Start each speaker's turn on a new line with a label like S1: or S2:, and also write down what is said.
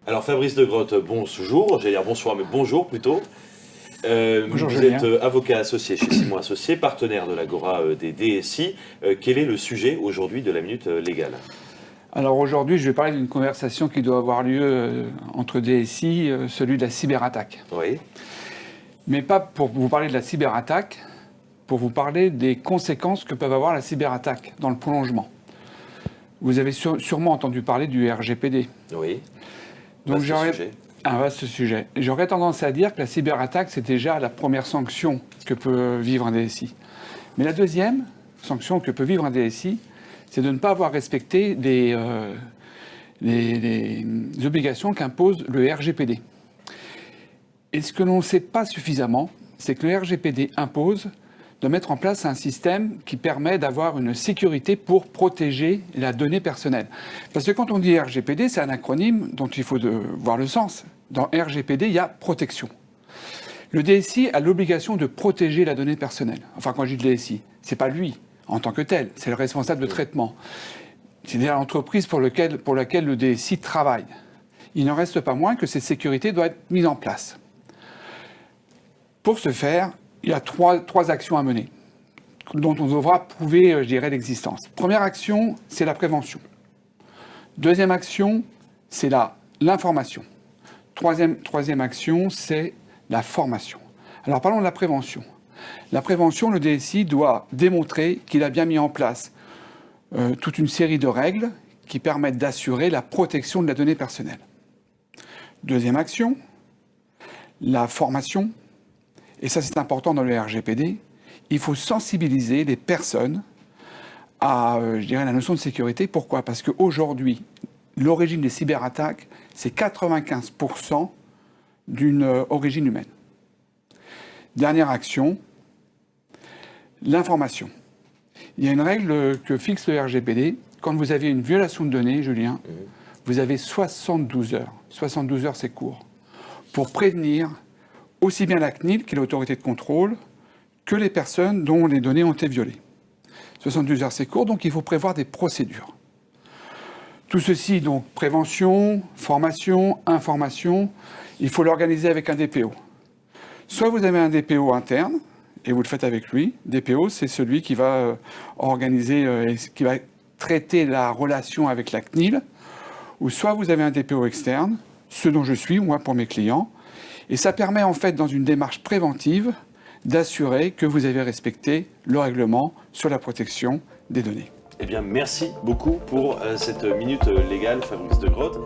S1: Alors Fabrice de Grotte, bonjour, j'allais dire bonsoir, mais bonjour plutôt.
S2: Bonjour
S1: Vous
S2: Julien.
S1: êtes avocat associé chez Simon Associés, partenaire de l'Agora des DSI. Quel est le sujet aujourd'hui de la Minute Légale?
S2: Alors aujourd'hui, je vais parler d'une conversation qui doit avoir lieu entre DSI, celui de la cyberattaque.
S1: Oui,
S2: Mais pas pour vous parler de la cyberattaque, pour vous parler des conséquences que peuvent avoir la cyberattaque dans le prolongement. Vous avez sûrement entendu parler du RGPD.
S1: oui,
S2: Donc
S1: vaste sujet.
S2: un vaste sujet. J'aurais tendance à dire que la cyberattaque, c'est déjà la première sanction que peut vivre un DSI. Mais la deuxième sanction que peut vivre un DSI, c'est de ne pas avoir respecté les obligations qu'impose le RGPD. Et ce que l'on ne sait pas suffisamment, c'est que le RGPD impose de mettre en place un système qui permet d'avoir une sécurité pour protéger la donnée personnelle. Parce que quand on dit RGPD, c'est un acronyme dont il faut voir le sens. Dans RGPD, il y a protection. Le DSI a l'obligation de protéger la donnée personnelle. Enfin, quand je dis le DSI, c'est pas lui en tant que tel, c'est le responsable de traitement. C'est-à-dire l'entreprise pour laquelle le DSI travaille. Il n'en reste pas moins que cette sécurité doit être mise en place. Pour ce faire, il y a trois actions à mener, dont on devra prouver, je dirais, l'existence. Première action, c'est la prévention. Deuxième action, c'est l'information. Troisième action, c'est la formation. Alors parlons de la prévention. La prévention, le DSI doit démontrer qu'il a bien mis en place toute une série de règles qui permettent d'assurer la protection de la donnée personnelle. Deuxième action, la formation. Et ça, c'est important dans le RGPD. Il faut sensibiliser les personnes à, je dirais, la notion de sécurité. Pourquoi? Parce qu'aujourd'hui, l'origine des cyberattaques, c'est 95% d'une origine humaine. Dernière action, l'information. Il y a une règle que fixe le RGPD. Quand vous avez une violation de données, Julien, vous avez 72 heures. 72 heures, c'est court. Pour prévenir aussi bien la CNIL, qui est l'autorité de contrôle, que les personnes dont les données ont été violées. 72 heures, c'est court, donc il faut prévoir des procédures. Tout ceci, donc prévention, formation, information, il faut l'organiser avec un DPO. Soit vous avez un DPO interne, et vous le faites avec lui. DPO, c'est celui qui va organiser, qui va traiter la relation avec la CNIL, ou soit vous avez un DPO externe, ce dont je suis, moi, pour mes clients, et ça permet en fait, dans une démarche préventive, d'assurer que vous avez respecté le règlement sur la protection des données.
S1: Eh bien, merci beaucoup pour cette Minute Légale, Fabrice de Grotte.